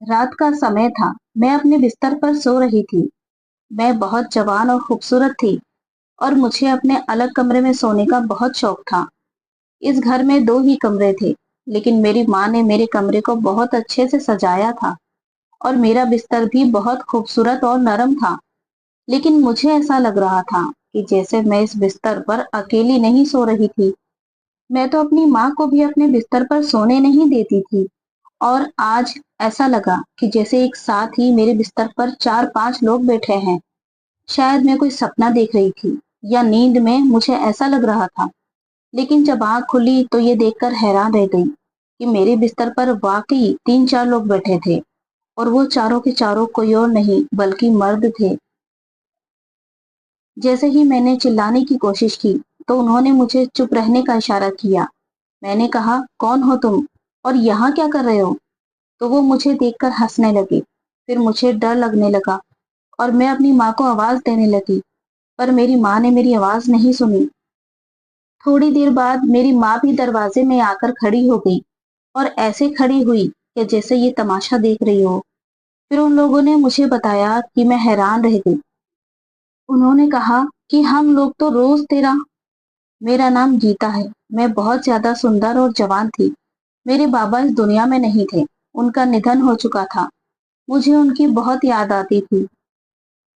रात का समय था। मैं अपने बिस्तर पर सो रही थी। मैं बहुत जवान और खूबसूरत थी और मुझे अपने अलग कमरे में सोने का बहुत शौक था। इस घर में दो ही कमरे थे, लेकिन मेरी माँ ने मेरे कमरे को बहुत अच्छे से सजाया था और मेरा बिस्तर भी बहुत खूबसूरत और नरम था। लेकिन मुझे ऐसा लग रहा था कि जैसे मैं इस बिस्तर पर अकेली नहीं सो रही थी। मैं तो अपनी माँ को भी अपने बिस्तर पर सोने नहीं देती थी, और आज ऐसा लगा कि जैसे एक साथ ही मेरे बिस्तर पर 4-5 लोग बैठे हैं। शायद मैं कोई सपना देख रही थी या नींद में मुझे ऐसा लग रहा था। लेकिन जब आँख खुली तो ये देखकर हैरान रह गई कि मेरे बिस्तर पर वाकई 3-4 लोग बैठे थे, और वो चारों के चारों कोई और नहीं बल्कि मर्द थे। जैसे ही मैंने चिल्लाने की कोशिश की, तो उन्होंने मुझे चुप रहने का इशारा किया। मैंने कहा, कौन हो तुम और यहाँ क्या कर रहे हो? तो वो मुझे देखकर हंसने लगे। फिर मुझे डर लगने लगा और मैं अपनी माँ को आवाज देने लगी, पर मेरी माँ ने मेरी आवाज नहीं सुनी। थोड़ी देर बाद मेरी माँ भी दरवाजे में आकर खड़ी हो गई, और ऐसे खड़ी हुई कि जैसे ये तमाशा देख रही हो। फिर उन लोगों ने मुझे बताया कि मैं हैरान रह गई। उन्होंने कहा कि हम लोग तो रोज तेरा। मेरा नाम गीता है। मैं बहुत ज्यादा सुंदर और जवान थी। मेरे बाबा इस दुनिया में नहीं थे। उनका निधन हो चुका था। मुझे उनकी बहुत याद आती थी।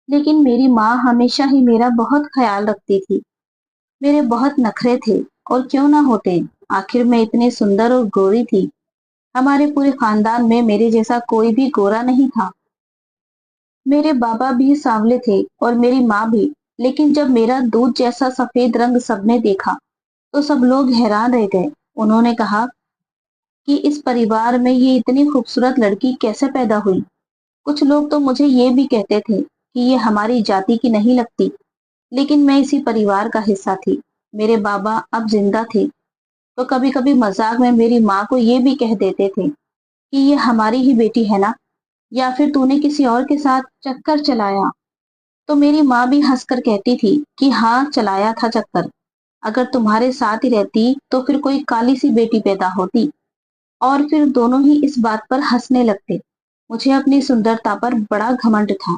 लेकिन मेरी माँ हमेशा ही मेरा बहुत ख्याल रखती थी। मेरे बहुत नखरे थे, और क्यों ना होते, आखिर मैं इतनी सुंदर और गोरी थी। हमारे पूरे खानदान में मेरे जैसा कोई भी गोरा नहीं था। मेरे बाबा भी सांवले थे और मेरी माँ भी। लेकिन जब मेरा दूध जैसा सफेद रंग सबने देखा, तो सब लोग हैरान रह गए। उन्होंने कहा कि इस परिवार में ये इतनी खूबसूरत लड़की कैसे पैदा हुई। कुछ लोग तो मुझे ये भी कहते थे कि ये हमारी जाति की नहीं लगती। लेकिन मैं इसी परिवार का हिस्सा थी। मेरे बाबा अब जिंदा थे, तो कभी कभी मजाक में मेरी माँ को ये भी कह देते थे कि ये हमारी ही बेटी है ना, या फिर तूने किसी और के साथ चक्कर चलाया। तो मेरी माँ भी हंसकर कहती थी कि हाँ, चलाया था चक्कर। अगर तुम्हारे साथ ही रहती तो फिर कोई काली सी बेटी पैदा होती। और फिर दोनों ही इस बात पर हंसने लगते। मुझे अपनी सुंदरता पर बड़ा घमंड था,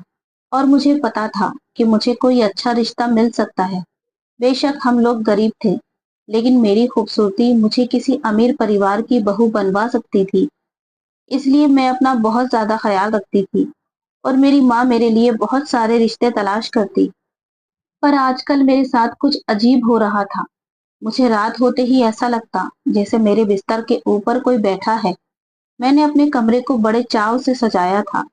और मुझे पता था कि मुझे कोई अच्छा रिश्ता मिल सकता है। बेशक हम लोग गरीब थे, लेकिन मेरी खूबसूरती मुझे किसी अमीर परिवार की बहू बनवा सकती थी। इसलिए मैं अपना बहुत ज्यादा ख्याल रखती थी, और मेरी माँ मेरे लिए बहुत सारे रिश्ते तलाश करती। पर आजकल मेरे साथ कुछ अजीब हो रहा था। मुझे रात होते ही ऐसा लगता जैसे मेरे बिस्तर के ऊपर कोई बैठा है। मैंने अपने कमरे को बड़े चाव से सजाया था।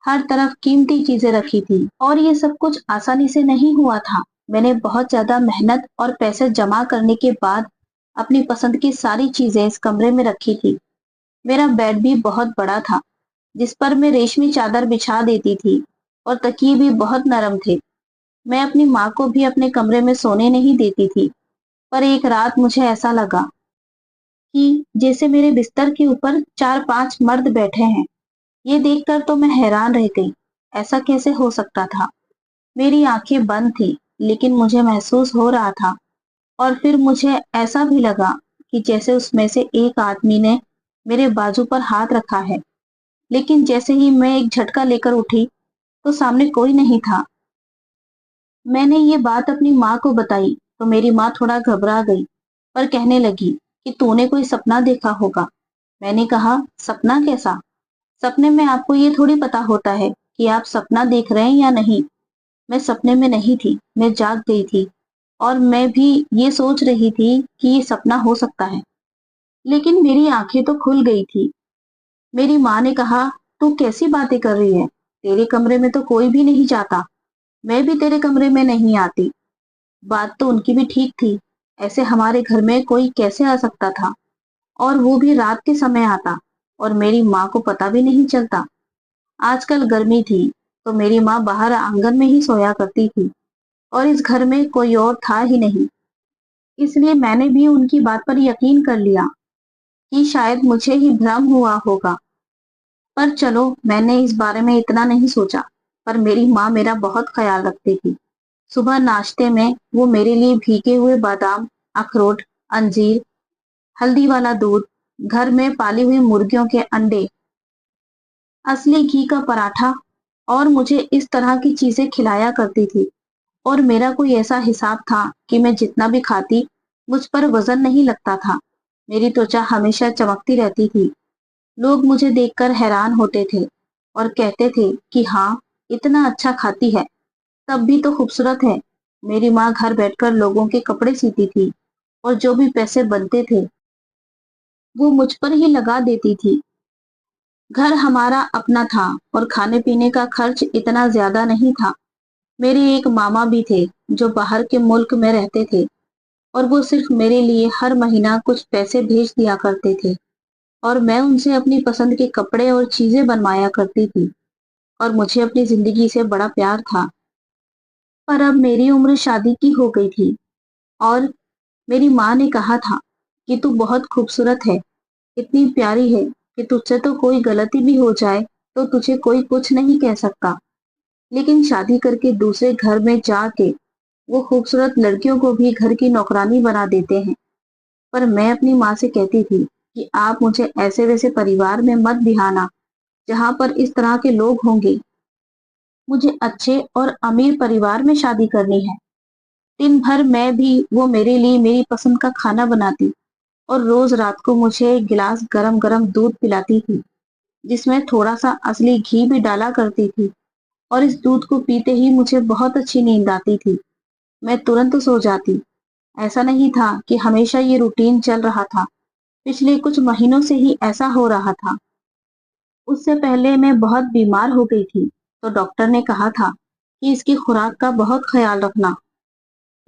हर तरफ कीमती चीजें रखी थी, और ये सब कुछ आसानी से नहीं हुआ था। मैंने बहुत ज्यादा मेहनत और पैसे जमा करने के बाद अपनी पसंद की सारी चीजें इस कमरे में रखी थी। मेरा बेड भी बहुत बड़ा था, जिस पर मैं रेशमी चादर बिछा देती थी, और तकिए भी बहुत नरम थे। मैं अपनी माँ को भी अपने कमरे में सोने नहीं देती थी। पर एक रात मुझे ऐसा लगा कि जैसे मेरे बिस्तर के ऊपर 4-5 मर्द बैठे हैं। ये देखकर तो मैं हैरान रह गई। ऐसा कैसे हो सकता था? मेरी आंखें बंद थी, लेकिन मुझे महसूस हो रहा था। और फिर मुझे ऐसा भी लगा कि जैसे उसमें से एक आदमी ने मेरे बाजू पर हाथ रखा है। लेकिन जैसे ही मैं एक झटका लेकर उठी, तो सामने कोई नहीं था। मैंने ये बात अपनी माँ को बताई, तो मेरी माँ थोड़ा घबरा गई, पर कहने लगी कि तूने कोई सपना देखा होगा। मैंने कहा, सपना कैसा? सपने में आपको ये थोड़ी पता होता है कि आप सपना देख रहे हैं या नहीं। मैं सपने में नहीं थी, मैं जाग गई थी, और मैं भी ये सोच रही थी कि ये सपना हो सकता है। लेकिन मेरी आंखें तो खुल गई थी। मेरी माँ ने कहा, तू कैसी बातें कर रही है? तेरे कमरे में तो कोई भी नहीं जाता। मैं भी तेरे कमरे में नहीं आती। बात तो उनकी भी ठीक थी। ऐसे हमारे घर में कोई कैसे आ सकता था, और वो भी रात के समय आता, और मेरी माँ को पता भी नहीं चलता। आजकल गर्मी थी, तो मेरी माँ बाहर आंगन में ही सोया करती थी, और इस घर में कोई और था ही नहीं। इसलिए मैंने भी उनकी बात पर यकीन कर लिया कि शायद मुझे ही भ्रम हुआ होगा। पर चलो, मैंने इस बारे में इतना नहीं सोचा। पर मेरी माँ मेरा बहुत ख्याल रखती थी। सुबह नाश्ते में वो मेरे लिए भीगे हुए बादाम, अखरोट, अंजीर, हल्दी वाला दूध, घर में पाली हुई मुर्गियों के अंडे असली घी का पराठा और मुझे इस तरह की चीजें खिलाया करती थी। और मेरा कोई ऐसा हिसाब था कि मैं जितना भी खाती, मुझ पर वजन नहीं लगता था। मेरी त्वचा हमेशा चमकती रहती थी। लोग मुझे देखकर हैरान होते थे और कहते थे कि हाँ, इतना अच्छा खाती है, तब भी तो खूबसूरत है। मेरी माँ घर बैठकर लोगों के कपड़े सीती थी और जो भी पैसे बनते थे, वो मुझ पर ही लगा देती थी। घर हमारा अपना था और खाने पीने का खर्च इतना ज्यादा नहीं था। मेरे एक मामा भी थे जो बाहर के मुल्क में रहते थे और वो सिर्फ मेरे लिए हर महीना कुछ पैसे भेज दिया करते थे और मैं उनसे अपनी पसंद के कपड़े और चीजें बनवाया करती थी और मुझे अपनी जिंदगी से बड़ा प्यार था। पर अब मेरी उम्र शादी की हो गई थी और मेरी माँ ने कहा था कि तू बहुत खूबसूरत है, इतनी प्यारी है कि तुझसे तो कोई गलती भी हो जाए तो तुझे कोई कुछ नहीं कह सकता। लेकिन शादी करके दूसरे घर में जाके वो खूबसूरत लड़कियों को भी घर की नौकरानी बना देते हैं। पर मैं अपनी माँ से कहती थी कि आप मुझे ऐसे वैसे परिवार में मत बिहाना जहाँ पर इस तरह के लोग होंगे। मुझे अच्छे और अमीर परिवार में शादी करनी है। दिन भर मैं भी वो मेरे लिए मेरी पसंद का खाना बनाती और रोज रात को मुझे एक गिलास गरम गरम दूध पिलाती थी, जिसमें थोड़ा सा असली घी भी डाला करती थी। और इस दूध को पीते ही मुझे बहुत अच्छी नींद आती थी। मैं तुरंत सो जाती। ऐसा नहीं था कि हमेशा ये रूटीन चल रहा था, पिछले कुछ महीनों से ही ऐसा हो रहा था। उससे पहले मैं बहुत बीमार हो गई थी, तो डॉक्टर ने कहा था कि इसकी खुराक का बहुत ख्याल रखना।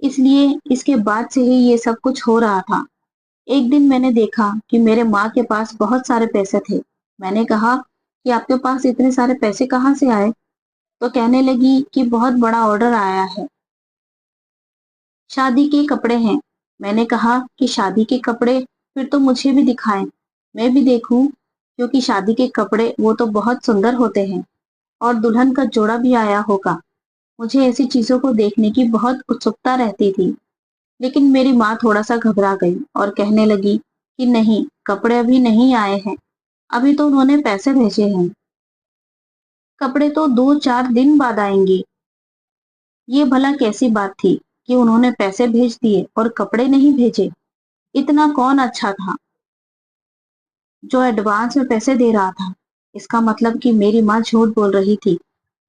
इसलिए इसके बाद से ही ये सब कुछ हो रहा था। एक दिन मैंने देखा कि मेरे माँ के पास बहुत सारे पैसे थे। मैंने कहा कि आपके पास इतने सारे पैसे कहाँ से आए? तो कहने लगी कि बहुत बड़ा ऑर्डर आया है, शादी के कपड़े हैं। मैंने कहा कि शादी के कपड़े? फिर तो मुझे भी दिखाएं, मैं भी देखूं, क्योंकि शादी के कपड़े वो तो बहुत सुंदर होते हैं और दुल्हन का जोड़ा भी आया होगा। मुझे ऐसी चीजों को देखने की बहुत उत्सुकता रहती थी। लेकिन मेरी माँ थोड़ा सा घबरा गई और कहने लगी कि नहीं, कपड़े अभी नहीं आए हैं, अभी तो उन्होंने पैसे भेजे हैं, कपड़े तो 2-4 दिन बाद आएंगे। ये भला कैसी बात थी कि उन्होंने पैसे भेज दिए और कपड़े नहीं भेजे? इतना कौन अच्छा था जो एडवांस में पैसे दे रहा था? इसका मतलब कि मेरी माँ झूठ बोल रही थी।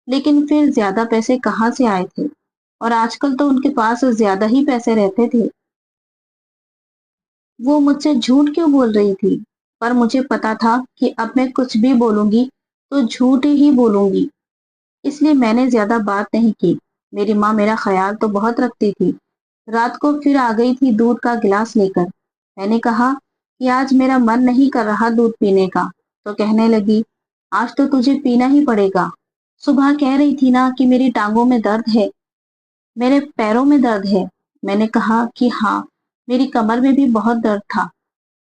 लेकिन फिर ज्यादा पैसे कहाँ से आए थे? और आजकल तो उनके पास ज्यादा ही पैसे रहते थे। वो मुझसे झूठ क्यों बोल रही थी? पर मुझे पता था कि अब मैं कुछ भी बोलूंगी तो झूठ ही बोलूंगी, इसलिए मैंने ज्यादा बात नहीं की। मेरी माँ मेरा ख्याल तो बहुत रखती थी। रात को फिर आ गई थी दूध का गिलास लेकर। मैंने कहा कि आज मेरा मन नहीं कर रहा दूध पीने का। तो कहने लगी, आज तो तुझे पीना ही पड़ेगा। सुबह कह रही थी ना कि मेरी टांगों में दर्द है, मेरे पैरों में दर्द है। मैंने कहा कि हाँ, मेरी कमर में भी बहुत दर्द था।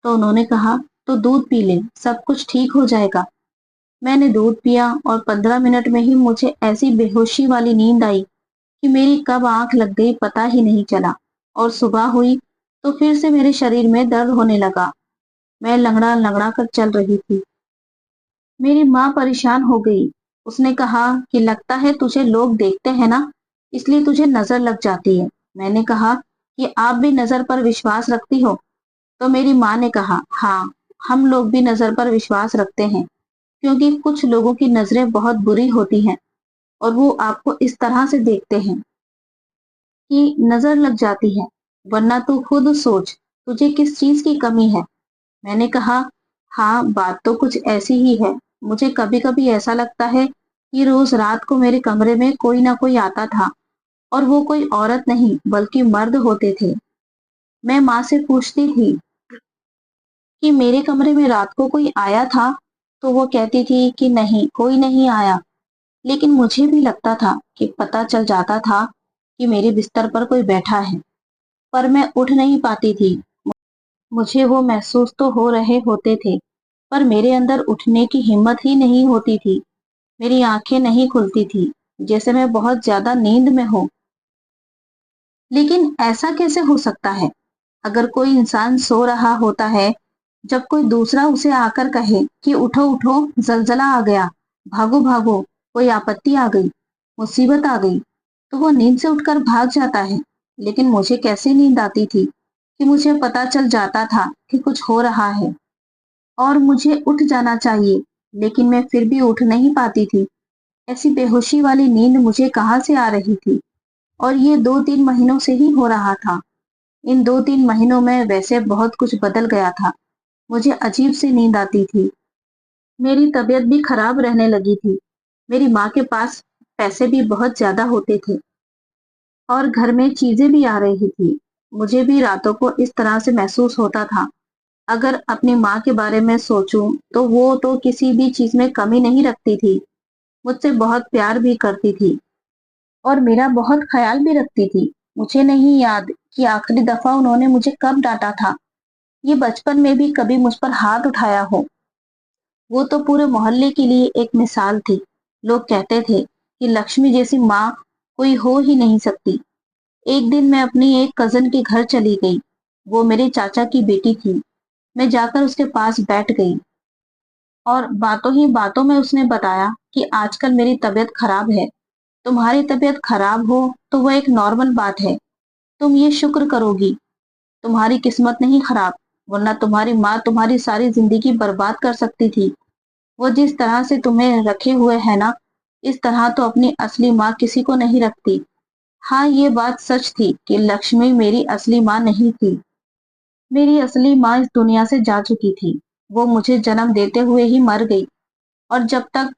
तो उन्होंने कहा, तो दूध पी ले, सब कुछ ठीक हो जाएगा। मैंने दूध पिया और 15 मिनट में ही मुझे ऐसी बेहोशी वाली नींद आई कि मेरी कब आंख लग गई पता ही नहीं चला। और सुबह हुई तो फिर से मेरे शरीर में दर्द होने लगा। मैं लंगड़ा लंगड़ा कर चल रही थी। मेरी माँ परेशान हो गई। उसने कहा कि लगता है तुझे लोग देखते हैं ना, इसलिए तुझे नजर लग जाती है। मैंने कहा कि आप भी नजर पर विश्वास रखती हो? तो मेरी माँ ने कहा, हाँ, हम लोग भी नजर पर विश्वास रखते हैं, क्योंकि कुछ लोगों की नजरें बहुत बुरी होती हैं और वो आपको इस तरह से देखते हैं कि नजर लग जाती है। वरना तू खुद सोच, तुझे किस चीज की कमी है? मैंने कहा, हाँ, बात तो कुछ ऐसी ही है। मुझे कभी कभी ऐसा लगता है कि रोज रात को मेरे कमरे में कोई ना कोई आता था और वो कोई औरत नहीं बल्कि मर्द होते थे। मैं माँ से पूछती थी कि मेरे कमरे में रात को कोई आया था, तो वो कहती थी कि नहीं, कोई नहीं आया। लेकिन मुझे भी लगता था कि पता चल जाता था कि मेरे बिस्तर पर कोई बैठा है, पर मैं उठ नहीं पाती थी। मुझे वो महसूस तो हो रहे होते थे, पर मेरे अंदर उठने की हिम्मत ही नहीं होती थी। मेरी आंखें नहीं खुलती थी, जैसे मैं बहुत ज्यादा नींद में हूँ। लेकिन ऐसा कैसे हो सकता है? अगर कोई इंसान सो रहा होता है, जब कोई दूसरा उसे आकर कहे कि उठो उठो, जलजला आ गया, भागो भागो, कोई आपत्ति आ गई, मुसीबत आ गई, तो वो नींद से उठकर भाग जाता है। लेकिन मुझे कैसे नींद आती थी कि मुझे पता चल जाता था कि कुछ हो रहा है और मुझे उठ जाना चाहिए, लेकिन मैं फिर भी उठ नहीं पाती थी। ऐसी बेहोशी वाली नींद मुझे कहाँ से आ रही थी? और ये 2-3 महीनों से ही हो रहा था। इन 2-3 महीनों में वैसे बहुत कुछ बदल गया था। मुझे अजीब सी नींद आती थी। मेरी तबीयत भी खराब रहने लगी थी। मेरी माँ के पास पैसे भी बहुत ज्यादा होते थे और घर में चीजें भी आ रही थी। मुझे भी रातों को इस तरह से महसूस होता था। अगर अपनी माँ के बारे में सोचूं तो वो तो किसी भी चीज में कमी नहीं रखती थी। मुझसे बहुत प्यार भी करती थी और मेरा बहुत ख्याल भी रखती थी। मुझे नहीं याद कि आखिरी दफा उन्होंने मुझे कब डांटा था। ये बचपन में भी कभी मुझ पर हाथ उठाया हो। वो तो पूरे मोहल्ले के लिए एक मिसाल थी। लोग कहते थे कि लक्ष्मी जैसी माँ कोई हो ही नहीं सकती। एक दिन मैं अपनी एक कजन के घर चली गई। वो मेरे चाचा की बेटी थी। मैं जाकर उसके पास बैठ गई और बातों ही बातों में उसने बताया कि आजकल मेरी तबीयत खराब है। तुम्हारी तबीयत खराब हो तो वो एक नॉर्मल बात है। तुम ये शुक्र करोगी, तुम्हारी किस्मत नहीं खराब, वरना तुम्हारी माँ तुम्हारी सारी जिंदगी बर्बाद कर सकती थी। वो जिस तरह से तुम्हें रखे हुए है ना, इस तरह तो अपनी असली माँ किसी को नहीं रखती। हाँ, ये बात सच थी कि लक्ष्मी मेरी असली माँ नहीं थी। मेरी असली माँ इस दुनिया से जा चुकी थी। वो मुझे जन्म देते हुए ही मर गई और जब तक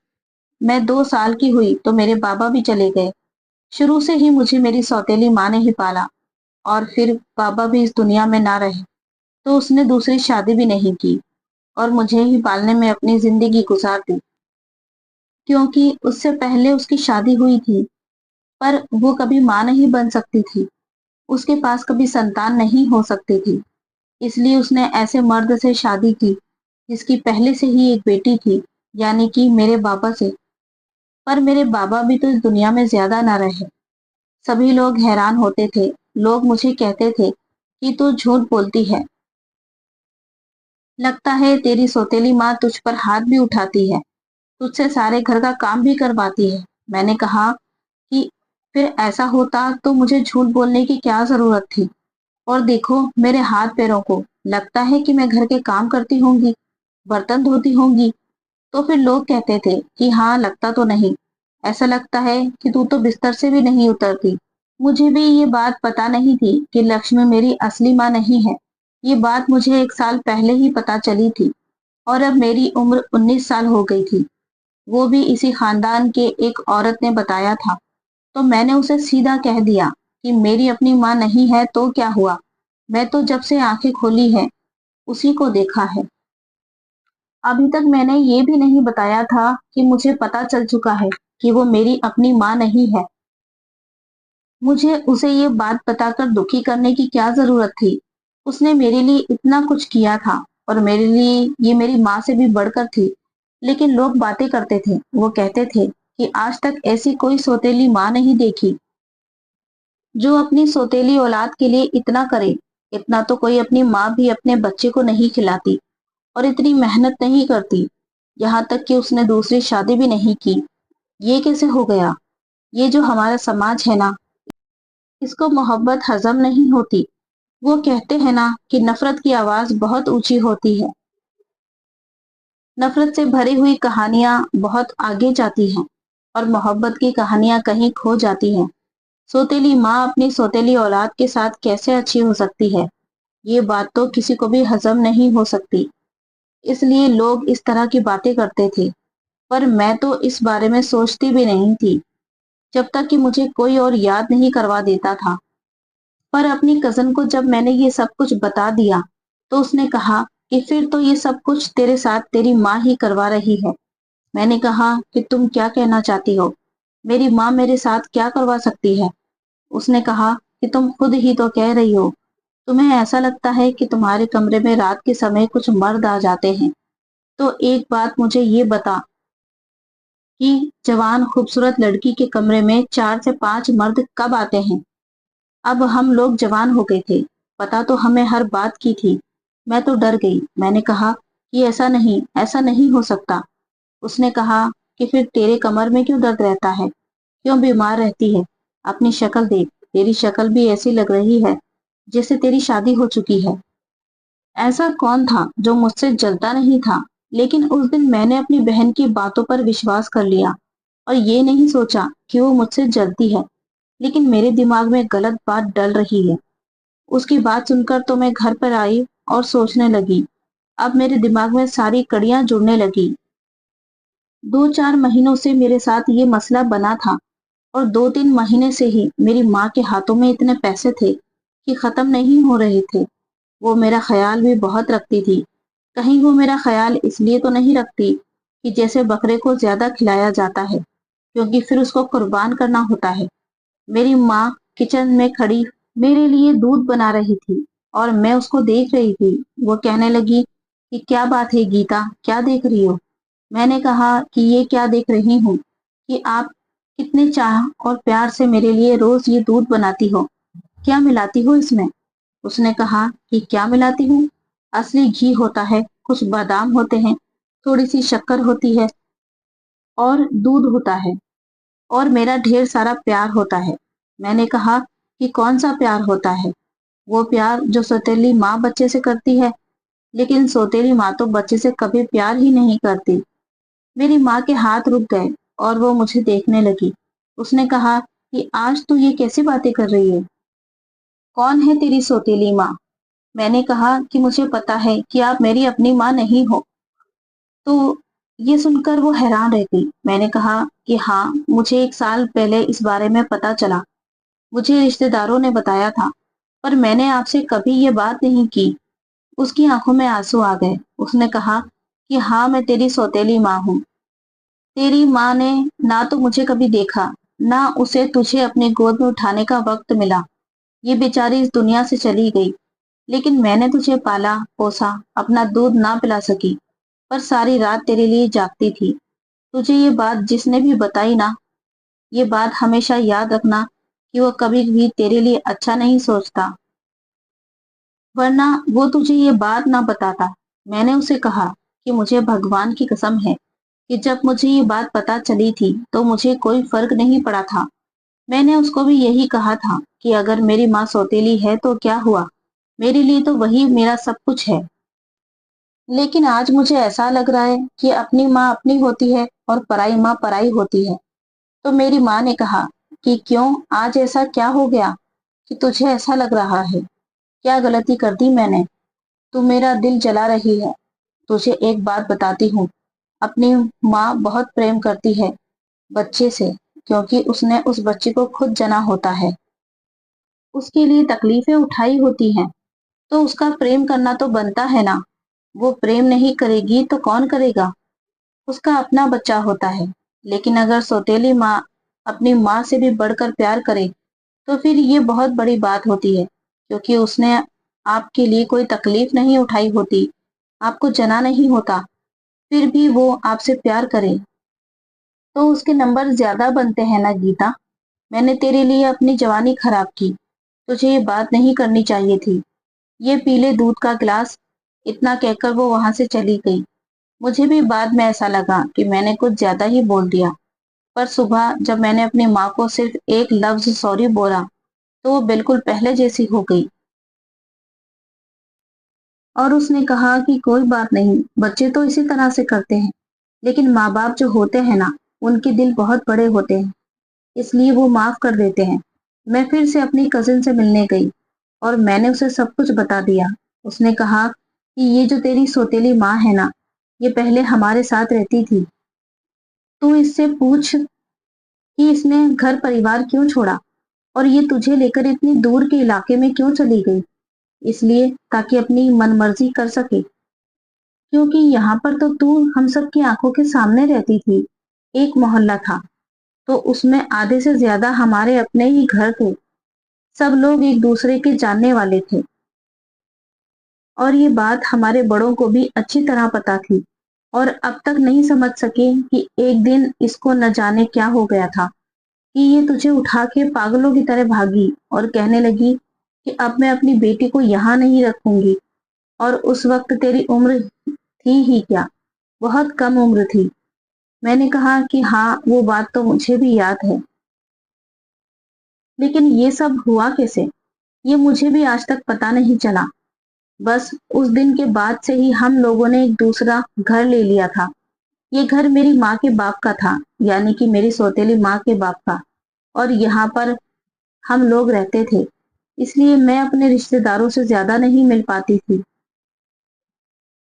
मैं 2 साल की हुई तो मेरे बाबा भी चले गए। शुरू से ही मुझे मेरी सौतेली माँ ने ही पाला और फिर बाबा भी इस दुनिया में ना रहे तो उसने दूसरी शादी भी नहीं की और मुझे ही पालने में अपनी जिंदगी गुजार दी। क्योंकि उससे पहले उसकी शादी हुई थी, पर वो कभी माँ नहीं बन सकती थी। उसके पास कभी संतान नहीं हो सकती थी। इसलिए उसने ऐसे मर्द से शादी की जिसकी पहले से ही एक बेटी थी, यानी कि मेरे बाबा से। पर मेरे बाबा भी तो इस दुनिया में ज्यादा ना रहे। सभी लोग हैरान होते थे। लोग मुझे कहते थे कि तू झूठ बोलती है, लगता है तेरी सौतेली माँ तुझ पर हाथ भी उठाती है, तुझसे सारे घर का काम भी करवाती है। मैंने कहा कि फिर ऐसा होता तो मुझे झूठ बोलने की क्या जरूरत थी? और देखो मेरे हाथ पैरों को, लगता है कि मैं घर के काम करती होंगी, बर्तन धोती होंगी। तो फिर लोग कहते थे कि हाँ, लगता तो नहीं, ऐसा लगता है कि तू तो बिस्तर से भी नहीं उतरती। मुझे भी ये बात पता नहीं थी कि लक्ष्मी मेरी असली माँ नहीं है। ये बात मुझे 1 साल पहले ही पता चली थी और अब मेरी उम्र 19 साल हो गई थी। वो भी इसी खानदान के एक औरत ने बताया था। तो मैंने उसे सीधा कह दिया कि मेरी अपनी माँ नहीं है तो क्या हुआ, मैं तो जब से आंखें खोली है उसी को देखा है। अभी तक मैंने ये भी नहीं बताया था कि मुझे पता चल चुका है कि वो मेरी अपनी माँ नहीं है। मुझे उसे ये बात बताकर दुखी करने की क्या जरूरत थी? उसने मेरे लिए इतना कुछ किया था और मेरे लिए ये मेरी माँ से भी बढ़कर थी। लेकिन लोग बातें करते थे, वो कहते थे कि आज तक ऐसी कोई सौतेली माँ नहीं देखी जो अपनी सौतेली औलाद के लिए इतना करे। इतना तो कोई अपनी माँ भी अपने बच्चे को नहीं खिलाती और इतनी मेहनत नहीं करती। यहाँ तक कि उसने दूसरी शादी भी नहीं की। ये कैसे हो गया? ये जो हमारा समाज है ना, इसको मोहब्बत हजम नहीं होती। वो कहते हैं ना कि नफरत की आवाज बहुत ऊंची होती है। नफरत से भरी हुई कहानियां बहुत आगे जाती हैं और मोहब्बत की कहानियां कहीं खो जाती हैं। सौतेली माँ अपनी सौतेली औलाद के साथ कैसे अच्छी हो सकती है? ये बात तो किसी को भी हजम नहीं हो सकती। इसलिए लोग इस तरह की बातें करते थे, पर मैं तो इस बारे में सोचती भी नहीं थी जब तक कि मुझे कोई और याद नहीं करवा देता था। पर अपनी कजन को जब मैंने ये सब कुछ बता दिया तो उसने कहा कि फिर तो ये सब कुछ तेरे साथ तेरी माँ ही करवा रही है। मैंने कहा कि तुम क्या कहना चाहती हो? मेरी माँ मेरे साथ क्या करवा सकती है? उसने कहा कि तुम खुद ही तो कह रही हो, तुम्हें ऐसा लगता है कि तुम्हारे कमरे में रात के समय कुछ मर्द आ जाते हैं। तो एक बात मुझे ये बता कि जवान खूबसूरत लड़की के कमरे में 4 से 5 मर्द कब आते हैं? अब हम लोग जवान हो गए थे, पता तो हमें हर बात की थी। मैं तो डर गई। मैंने कहा कि ऐसा नहीं हो सकता। उसने कहा कि फिर तेरे कमर में क्यों दर्द रहता है, क्यों बीमार रहती है? अपनी शक्ल देख, तेरी शक्ल भी ऐसी लग रही है जैसे तेरी शादी हो चुकी है। ऐसा कौन था जो मुझसे जलता नहीं था, लेकिन उस दिन मैंने अपनी बहन की बातों पर विश्वास कर लिया और ये नहीं सोचा कि वो मुझसे जलती है, लेकिन मेरे दिमाग में गलत बात डल रही है। उसकी बात सुनकर तो मैं घर पर आई और सोचने लगी। अब मेरे दिमाग में सारी कड़ियां जुड़ने लगी। 2-4 महीनों से मेरे साथ ये मसला बना था और 2-3 महीने से ही मेरी माँ के हाथों में इतने पैसे थे कि खत्म नहीं हो रहे थे। वो मेरा ख्याल भी बहुत रखती थी। कहीं वो मेरा ख्याल इसलिए तो नहीं रखती कि जैसे बकरे को ज्यादा खिलाया जाता है, क्योंकि फिर उसको कुर्बान करना होता है। मेरी माँ किचन में खड़ी मेरे लिए दूध बना रही थी और मैं उसको देख रही थी। वो कहने लगी कि क्या बात है गीता, क्या देख रही हो? मैंने कहा कि ये क्या देख रही हूँ कि आप कितने चाह और प्यार से मेरे लिए रोज ये दूध बनाती हो, क्या मिलाती हो इसमें? उसने कहा कि क्या मिलाती हूँ? असली घी होता है, कुछ बादाम होते हैं, थोड़ी सी शक्कर होती है और दूध होता है और मेरा ढेर सारा प्यार होता है। मैंने कहा कि कौन सा प्यार होता है? वो प्यार जो सौतेली माँ बच्चे से करती है, लेकिन सौतेली माँ तो बच्चे से कभी प्यार ही नहीं करती। मेरी माँ के हाथ रुक गए और वो मुझे देखने लगी। उसने कहा कि आज तू ये कैसी बातें कर रही है? कौन है तेरी सौतेली माँ? मैंने कहा कि मुझे पता है कि आप मेरी अपनी माँ नहीं हो। तो ये सुनकर वो हैरान रह गई। मैंने कहा कि हाँ, मुझे 1 साल पहले इस बारे में पता चला। मुझे रिश्तेदारों ने बताया था, पर मैंने आपसे कभी ये बात नहीं की। उसकी आंखों में आंसू आ गए। उसने कहा कि हाँ, मैं तेरी सौतेली माँ हूँ। तेरी माँ ने ना तो मुझे कभी देखा, ना उसे तुझे अपनी गोद में उठाने का वक्त मिला। ये बेचारी इस दुनिया से चली गई, लेकिन मैंने तुझे पाला पोसा, अपना दूध ना पिला सकी, पर सारी रात तेरे लिए जागती थी। तुझे ये बात जिसने भी बताई ना, ये बात हमेशा याद रखना कि वो कभी भी तेरे लिए अच्छा नहीं सोचता, वरना वो तुझे ये बात ना बताता। मैंने उसे कहा कि मुझे भगवान की कसम है कि जब मुझे ये बात पता चली थी तो मुझे कोई फर्क नहीं पड़ा था। मैंने उसको भी यही कहा था कि अगर मेरी माँ सौतेली है तो क्या हुआ, मेरे लिए तो वही मेरा सब कुछ है। लेकिन आज मुझे ऐसा लग रहा है कि अपनी माँ अपनी होती है और पराई माँ पराई होती है। तो मेरी माँ ने कहा कि क्यों, आज ऐसा क्या हो गया कि तुझे ऐसा लग रहा है? क्या गलती कर दी मैंने? तू मेरा दिल जला रही है। तुझे एक बात बताती हूँ, अपनी माँ बहुत प्रेम करती है बच्चे से, क्योंकि उसने उस बच्चे को खुद जना होता है, उसके लिए तकलीफें उठाई होती हैं, तो उसका प्रेम करना तो बनता है ना। वो प्रेम नहीं करेगी तो कौन करेगा? उसका अपना बच्चा होता है। लेकिन अगर सौतेली माँ अपनी माँ से भी बढ़कर प्यार करे तो फिर ये बहुत बड़ी बात होती है, क्योंकि उसने आपके लिए कोई तकलीफ नहीं उठाई होती, आपको जना नहीं होता, फिर भी वो आपसे प्यार करे तो उसके नंबर ज्यादा बनते हैं ना गीता। मैंने तेरे लिए अपनी जवानी खराब की, तुझे ये बात नहीं करनी चाहिए थी। ये पीले दूध का गिलास, इतना कहकर वो वहां से चली गई। मुझे भी बाद में ऐसा लगा कि मैंने कुछ ज्यादा ही बोल दिया, पर सुबह जब मैंने अपनी माँ को सिर्फ एक लफ्ज सॉरी बोला तो वो बिल्कुल पहले जैसी हो गई और उसने कहा कि कोई बात नहीं, बच्चे तो इसी तरह से करते हैं, लेकिन माँ बाप जो होते हैं ना, उनके दिल बहुत बड़े होते हैं, इसलिए वो माफ कर देते हैं। मैं फिर से अपनी कजिन से मिलने गई और मैंने उसे सब कुछ बता दिया। उसने कहा कि ये जो तेरी सौतेली माँ है ना, ये पहले हमारे साथ रहती थी। तू इससे पूछ कि इसने घर परिवार क्यों छोड़ा और ये तुझे लेकर इतनी दूर के इलाके में क्यों चली गई। इसलिए ताकि अपनी मनमर्जी कर सके, क्योंकि यहाँ पर तो तू हम सब की आंखों के सामने रहती थी। एक मोहल्ला था तो उसमें आधे से ज्यादा हमारे अपने ही घर थे, सब लोग एक दूसरे के जानने वाले थे और ये बात हमारे बड़ों को भी अच्छी तरह पता थी, और अब तक नहीं समझ सके कि एक दिन इसको न जाने क्या हो गया था कि ये तुझे उठा के पागलों की तरह भागी और कहने लगी कि अब मैं अपनी बेटी को यहाँ नहीं रखूंगी। और उस वक्त तेरी उम्र थी ही क्या, बहुत कम उम्र थी। میں نے کہا کہ ہاں وہ بات تو مجھے بھی یاد ہے، لیکن یہ سب ہوا کیسے یہ مجھے بھی آج تک پتا نہیں چلا۔ بس اس دن کے بعد سے ہی ہم لوگوں نے ایک دوسرا گھر لے لیا تھا۔ یہ گھر میری ماں کے باپ کا تھا، یعنی کہ میری سوتیلی ماں کے باپ کا، اور یہاں پر ہم لوگ رہتے تھے، اس لیے میں اپنے رشتہ داروں سے زیادہ نہیں مل پاتی تھی۔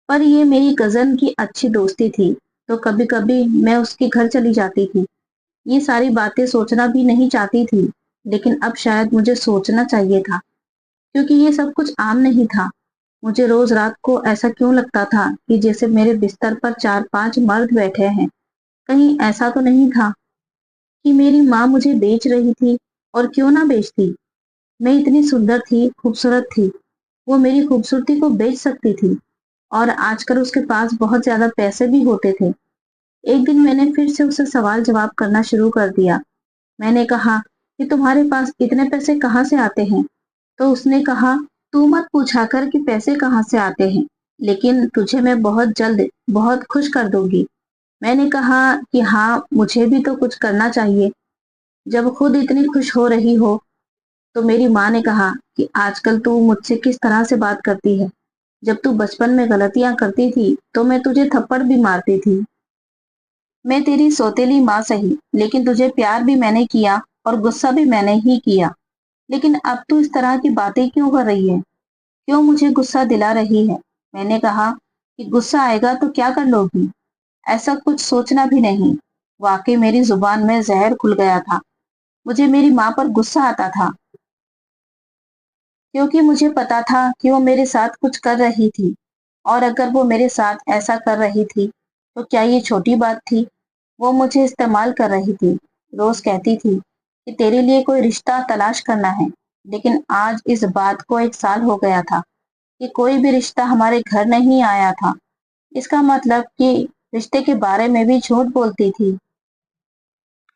پر یہ میری کزن کی اچھی دوستی تھی، تو کبھی کبھی میں اس کے گھر چلی جاتی تھی۔ یہ ساری باتیں سوچنا بھی نہیں چاہتی تھی، لیکن اب شاید مجھے سوچنا چاہیے تھا، کیونکہ یہ سب کچھ عام نہیں تھا۔ مجھے روز رات کو ایسا کیوں لگتا تھا کہ جیسے میرے بستر پر 4-5 مرد بیٹھے ہیں؟ کہیں ایسا تو نہیں تھا کہ میری ماں مجھے بیچ رہی تھی؟ اور کیوں نہ بیچتی؟ میں اتنی سندر تھی، خوبصورت تھی، وہ میری خوبصورتی کو بیچ سکتی تھی، اور آج کل اس کے پاس بہت زیادہ پیسے بھی ہوتے تھے۔ ایک دن میں نے پھر سے اسے سوال جواب کرنا شروع کر دیا۔ میں نے کہا کہ تمہارے پاس اتنے پیسے کہاں سے آتے ہیں؟ تو اس نے کہا، تو مت پوچھا کر کہ پیسے کہاں سے آتے ہیں، لیکن تجھے میں بہت جلد بہت خوش کر دوں گی۔ میں نے کہا کہ ہاں، مجھے بھی تو کچھ کرنا چاہیے جب خود اتنی خوش ہو رہی ہو۔ تو میری ماں نے کہا کہ آج کل تو مجھ سے کس طرح سے بات کرتی ہے؟ جب تو بچپن میں غلطیاں کرتی تھی تو میں تجھے تھپڑ بھی مارتی تھی۔ میں تیری سوتیلی ماں سہی، لیکن تجھے پیار بھی میں نے کیا اور غصہ بھی میں نے ہی کیا۔ لیکن اب تو اس طرح کی باتیں کیوں کر رہی ہے؟ کیوں مجھے غصہ دلا رہی ہے؟ میں نے کہا کہ غصہ آئے گا تو کیا کر لو گی؟ ایسا کچھ سوچنا بھی نہیں۔ واقعی میری زبان میں زہر کھل گیا تھا۔ مجھے میری ماں پر غصہ آتا تھا، کیونکہ مجھے پتا تھا کہ وہ میرے ساتھ کچھ کر رہی تھی، اور اگر وہ میرے ساتھ ایسا کر رہی تھی تو کیا یہ چھوٹی بات تھی؟ وہ مجھے استعمال کر رہی تھی۔ روز کہتی تھی کہ تیرے لیے کوئی رشتہ تلاش کرنا ہے، لیکن آج اس بات کو 1 سال ہو گیا تھا کہ کوئی بھی رشتہ ہمارے گھر نہیں آیا تھا۔ اس کا مطلب کہ رشتے کے بارے میں بھی جھوٹ بولتی تھی،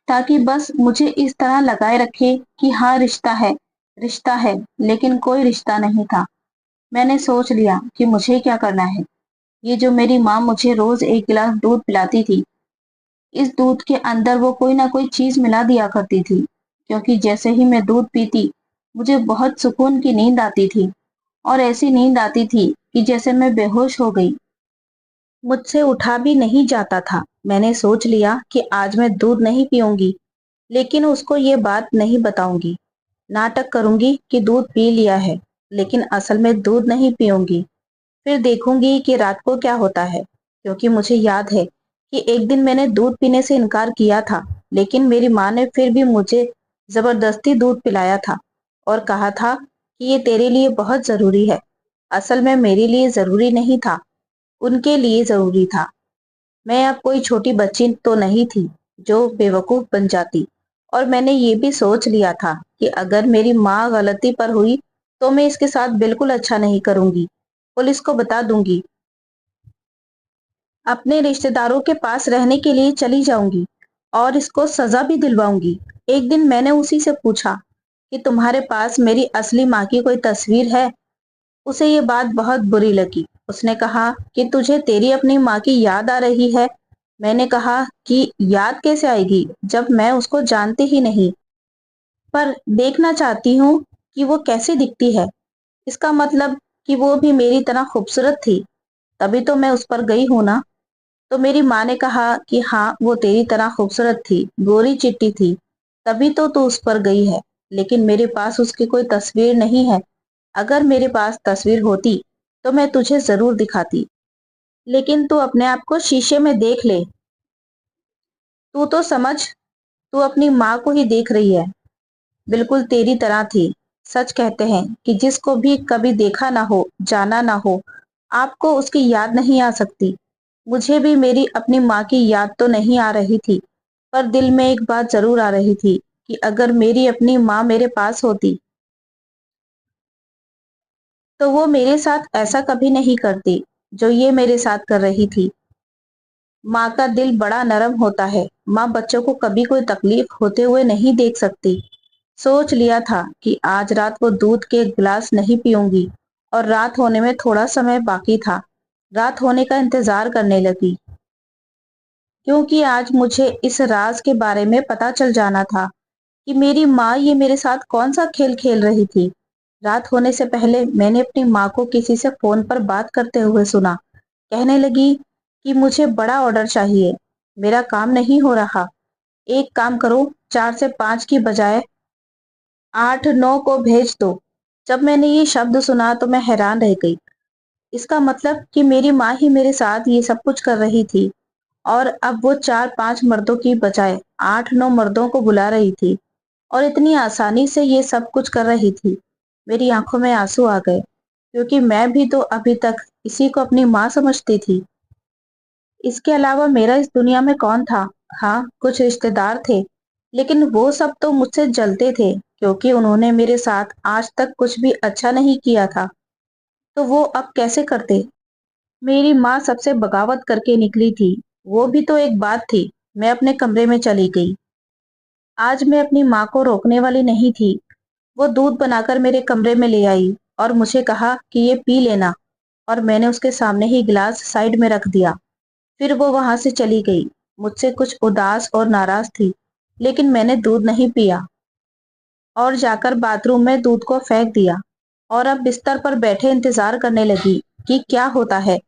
تاکہ بس مجھے اس طرح لگائے رکھے کہ ہاں رشتہ ہے، لیکن کوئی رشتہ نہیں تھا۔ میں نے سوچ لیا کہ مجھے کیا کرنا ہے۔ یہ جو میری ماں مجھے روز 1 گلاس دودھ پلاتی تھی، اس دودھ کے اندر وہ کوئی نہ کوئی چیز ملا دیا کرتی تھی، کیونکہ جیسے ہی میں دودھ پیتی مجھے بہت سکون کی نیند آتی تھی، اور ایسی نیند آتی تھی کہ جیسے میں بے ہوش ہو گئی، مجھ سے اٹھا بھی نہیں جاتا تھا۔ میں نے سوچ لیا کہ آج میں دودھ نہیں پیوں گی، لیکن اس کو یہ بات نہیں بتاؤں گی۔ ناٹک کروں گی کہ دودھ پی لیا ہے، لیکن اصل میں دودھ نہیں پیوں گی۔ پھر دیکھوں گی کہ رات کو کیا ہوتا ہے، کیونکہ مجھے یاد ہے کہ ایک دن میں نے دودھ پینے سے انکار کیا تھا، لیکن میری ماں نے پھر بھی مجھے زبردستی دودھ پلایا تھا اور کہا تھا کہ یہ تیرے لیے بہت ضروری ہے۔ اصل میں میرے لیے ضروری نہیں تھا، ان کے لیے ضروری تھا۔ میں اب کوئی چھوٹی بچی تو نہیں تھی جو بے وقوف بن جاتی، اور میں نے یہ بھی سوچ لیا تھا کہ اگر میری ماں غلطی پر ہوئی تو میں اس کے ساتھ بالکل اچھا نہیں کروں گی، پولیس کو بتا دوں گی، اپنے رشتہ داروں کے پاس رہنے کے لیے چلی جاؤں گی، اور اس کو سزا بھی دلواؤں گی۔ ایک دن میں نے اسی سے پوچھا کہ تمہارے پاس میری اصلی ماں کی کوئی تصویر ہے؟ اسے یہ بات بہت بری لگی۔ اس نے کہا کہ تجھے تیری اپنی ماں کی یاد آ رہی ہے؟ میں نے کہا کہ یاد کیسے آئے گی جب میں اس کو جانتی ہی نہیں، پر دیکھنا چاہتی ہوں کہ وہ کیسے دکھتی ہے۔ اس کا مطلب کہ وہ بھی میری طرح خوبصورت تھی، تبھی تو میں اس پر گئی ہوں نا۔ تو میری ماں نے کہا کہ ہاں، وہ تیری طرح خوبصورت تھی، گوری چٹی تھی، تبھی تو اس پر گئی ہے، لیکن میرے پاس اس کی کوئی تصویر نہیں ہے۔ اگر میرے پاس تصویر ہوتی تو میں تجھے ضرور دکھاتی، لیکن تو اپنے آپ کو شیشے میں دیکھ لے۔ تو سمجھ، تو اپنی ماں کو ہی دیکھ رہی ہے، بالکل تیری طرح تھی۔ سچ کہتے ہیں کہ جس کو بھی کبھی دیکھا نہ ہو، جانا نہ ہو، آپ کو اس کی یاد نہیں آ سکتی۔ مجھے بھی میری اپنی ماں کی یاد تو نہیں آ رہی تھی، پر دل میں ایک بات ضرور آ رہی تھی کہ اگر میری اپنی ماں میرے پاس ہوتی تو وہ میرے ساتھ ایسا کبھی نہیں کرتی جو یہ میرے ساتھ کر رہی تھی۔ ماں کا دل بڑا نرم ہوتا ہے، ماں بچوں کو کبھی کوئی تکلیف ہوتے ہوئے نہیں دیکھ سکتی۔ سوچ لیا تھا کہ آج رات کو دودھ کے 1 گلاس نہیں پیوں گی، اور رات ہونے میں تھوڑا سمے باقی تھا۔ رات ہونے کا انتظار کرنے لگی क्योंकि आज मुझे इस राज के बारे में पता चल जाना था कि मेरी माँ ये मेरे साथ कौन सा खेल खेल रही थी। रात होने से पहले मैंने अपनी माँ को किसी से फोन पर बात करते हुए सुना। कहने लगी कि मुझे बड़ा ऑर्डर चाहिए, मेरा काम नहीं हो रहा। एक काम करो, 4 से 5 की बजाय 8-9 को भेज दो। जब मैंने ये शब्द सुना तो मैं हैरान रह गई। इसका मतलब कि मेरी माँ ही मेरे साथ ये सब कुछ कर रही थी और अब वो 4-5 मर्दों की बजाय 8-9 मर्दों को बुला रही थी और इतनी आसानी से ये सब कुछ कर रही थी। मेरी आंखों में आंसू आ गए, क्योंकि मैं भी तो अभी तक इसी को अपनी माँ समझती थी। इसके अलावा मेरा इस दुनिया में कौन था? हाँ, कुछ रिश्तेदार थे, लेकिन वो सब तो मुझसे जलते थे, क्योंकि उन्होंने मेरे साथ आज तक कुछ भी अच्छा नहीं किया था। तो वो अब कैसे करते? मेरी माँ सबसे बगावत करके निकली थी। वो भी तो एक बात थी। मैं अपने कमरे में चली गई। आज मैं अपनी माँ को रोकने वाली नहीं थी। वो दूध बनाकर मेरे कमरे में ले आई और मुझे कहा कि ये पी लेना, और मैंने उसके सामने ही गिलास साइड में रख दिया। फिर वो वहां से चली गई। मुझसे कुछ उदास और नाराज थी, लेकिन मैंने दूध नहीं पिया और जाकर बाथरूम में दूध को फेंक दिया और अब बिस्तर पर बैठे इंतजार करने लगी कि क्या होता है।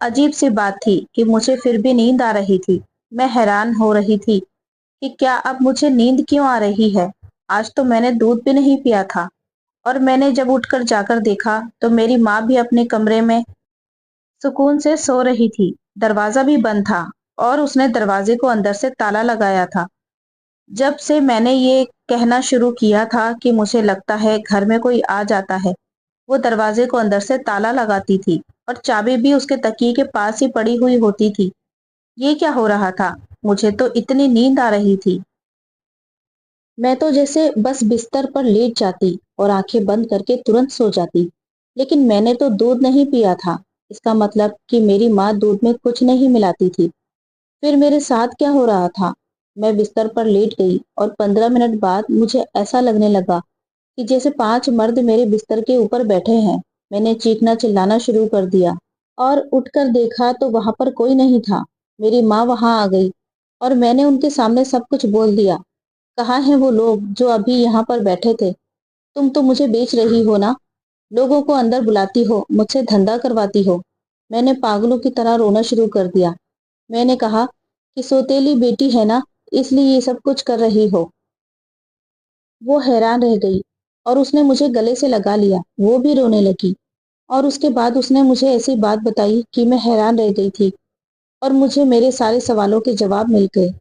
अजीब सी बात थी कि मुझे फिर भी नींद आ रही थी। मैं हैरान हो रही थी कि क्या अब मुझे नींद क्यों आ रही है। आज तो मैंने दूध भी नहीं पिया था। और मैंने जब उठकर जाकर देखा तो मेरी माँ भी अपने कमरे में सुकून से सो रही थी। दरवाजा भी बंद था और उसने दरवाजे को अंदर से ताला लगाया था। जब से मैंने ये कहना शुरू किया था कि मुझे लगता है घर में कोई आ जाता है, वो दरवाजे को अंदर से ताला लगाती थी और चाबी भी उसके तकिए के पास ही पड़ी हुई होती थी। ये क्या हो रहा था? मुझे तो इतनी नींद आ रही थी। मैं तो जैसे बस बिस्तर पर लेट जाती और आंखें बंद करके तुरंत सो जाती। लेकिन मैंने तो दूध नहीं पिया था। इसका मतलब कि मेरी माँ दूध में कुछ नहीं मिलाती थी। फिर मेरे साथ क्या हो रहा था? मैं बिस्तर पर लेट गई और 15 मिनट बाद मुझे ऐसा लगने लगा कि जैसे 5 मर्द मेरे बिस्तर के ऊपर बैठे हैं। मैंने चीखना चिल्लाना शुरू कर दिया और उठकर देखा तो वहां पर कोई नहीं था। मेरी माँ वहां आ गई और मैंने उनके सामने सब कुछ बोल दिया। कहाँ हैं वो लोग जो अभी यहाँ पर बैठे थे? तुम तो मुझे बेच रही हो ना? लोगों को अंदर बुलाती हो, मुझसे धंधा करवाती हो। मैंने पागलों की तरह रोना शुरू कर दिया। मैंने कहा कि सौतेली बेटी है ना, इसलिए ये सब कुछ कर रही हो। वो हैरान रह गई और उसने मुझे गले से लगा लिया। वो भी रोने लगी और उसके बाद उसने मुझे ऐसी बात बताई कि मैं हैरान रह गई थी और मुझे मेरे सारे सवालों के जवाब मिल गए।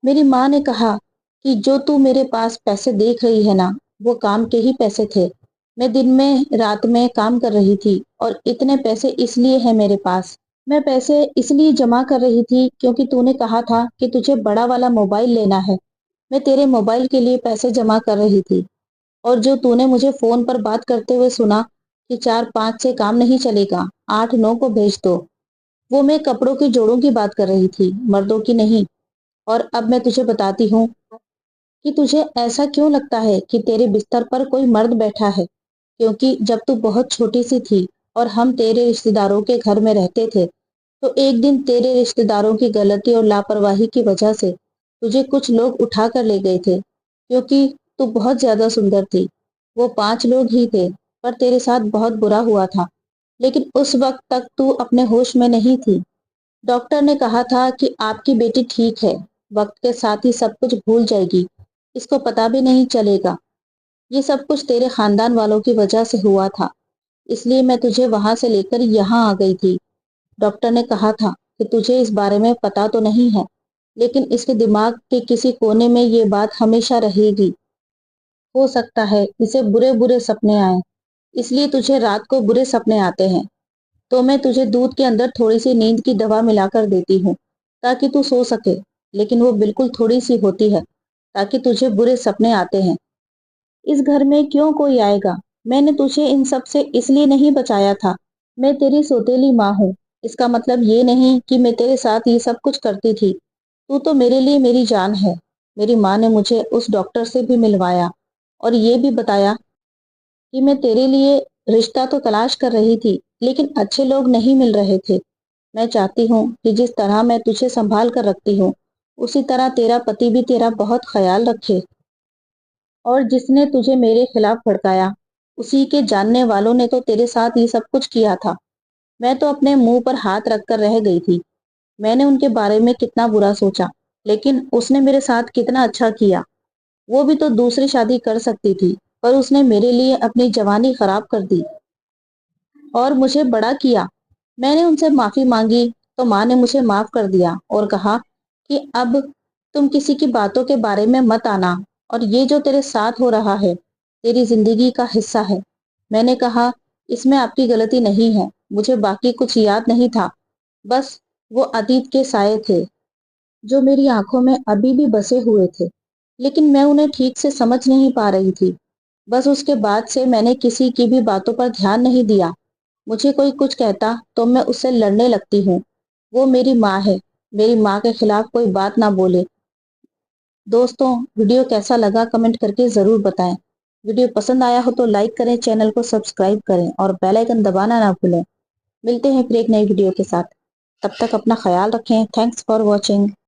मेरी माँ ने कहा कि जो तू मेरे पास पैसे देख रही है ना, वो काम के ही पैसे थे। मैं दिन में रात में काम कर रही थी और इतने पैसे इसलिए है मेरे पास। मैं पैसे इसलिए जमा कर रही थी क्योंकि तूने कहा था कि तुझे बड़ा वाला मोबाइल लेना है। मैं तेरे मोबाइल के लिए पैसे जमा कर रही थी। और जो तूने मुझे फोन पर बात करते हुए सुना कि 4-5 से काम नहीं चलेगा, 8-9 को भेज दो, वो मैं कपड़ों के जोड़ों की बात कर रही थी, मर्दों की नहीं। और अब मैं तुझे बताती हूँ कि तुझे ऐसा क्यों लगता है कि तेरे बिस्तर पर कोई मर्द बैठा है। क्योंकि जब तू बहुत छोटी सी थी और हम तेरे रिश्तेदारों के घर में रहते थे, तो एक दिन तेरे रिश्तेदारों की गलती और लापरवाही की वजह से तुझे कुछ लोग उठा कर ले गए थे, क्योंकि तू बहुत ज्यादा सुंदर थी। वो 5 लोग ही थे, पर तेरे साथ बहुत बुरा हुआ था। लेकिन उस वक्त तक तू अपने होश में नहीं थी। डॉक्टर ने कहा था कि आपकी बेटी ठीक है, वक्त के साथ ही सब कुछ भूल जाएगी, इसको पता भी नहीं चलेगा। ये सब कुछ तेरे खानदान वालों की वजह से हुआ था, इसलिए मैं तुझे वहां से लेकर यहाँ आ गई थी। डॉक्टर ने कहा था कि तुझे इस बारे में पता तो नहीं है, लेकिन इसके दिमाग के किसी कोने में ये बात हमेशा रहेगी। हो सकता है इसे बुरे बुरे सपने आए, इसलिए तुझे रात को बुरे सपने आते हैं। तो मैं तुझे दूध के अंदर थोड़ी सी नींद की दवा मिलाकर देती हूँ ताकि तू सो सके, लेकिन वो बिल्कुल थोड़ी सी होती है ताकि तुझे बुरे सपने आते हैं। इस घर में क्यों कोई आएगा? मैंने तुझे इन सब से इसलिए नहीं बचाया था। मैं तेरी सौतेली माँ हूँ। इसका मतलब ये नहीं कि मैं तेरे साथ ये सब कुछ करती थी। तू तो मेरे लिए मेरी जान है। मेरी माँ ने मुझे उस डॉक्टर से भी मिलवाया और ये भी बताया कि मैं तेरे लिए रिश्ता तो तलाश कर रही थी, लेकिन अच्छे लोग नहीं मिल रहे थे। मैं चाहती हूँ कि जिस तरह मैं तुझे संभाल कर रखती हूँ, उसी तरह तेरा पति भी तेरा बहुत ख्याल रखे। और जिसने तुझे मेरे खिलाफ भड़काया, उसी के जानने वालों ने तो तेरे साथ ये सब कुछ किया था। मैं तो अपने मुंह पर हाथ रखकर रह गई थी। मैंने उनके बारे में कितना बुरा सोचा, लेकिन उसने मेरे साथ कितना अच्छा किया। वो भी तो दूसरी शादी कर सकती थी, पर उसने मेरे लिए अपनी जवानी खराब कर दी और मुझे बड़ा किया। मैंने उनसे माफी मांगी तो माँ ने मुझे माफ कर दिया और कहा कि अब तुम किसी की बातों के बारे में मत आना, और ये जो तेरे साथ हो रहा है तेरी जिंदगी का हिस्सा है। मैंने कहा, इसमें आपकी गलती नहीं है, मुझे बाकी कुछ याद नहीं था, बस वो अतीत के साए थे जो मेरी आंखों में अभी भी बसे हुए थे, लेकिन मैं उन्हें ठीक से समझ नहीं पा रही थी। बस उसके बाद से मैंने किसी की भी बातों पर ध्यान नहीं दिया। मुझे कोई कुछ कहता तो मैं उससे लड़ने लगती हूँ। वो मेरी माँ है, मेरी माँ के खिलाफ कोई बात ना बोले। दोस्तों, वीडियो कैसा लगा कमेंट करके जरूर बताएं। वीडियो पसंद आया हो तो लाइक करें, चैनल को सब्सक्राइब करें और बेल आइकन दबाना ना भूलें। मिलते हैं फिर एक नई वीडियो के साथ। तब तक अपना ख्याल रखें। Thanks for watching.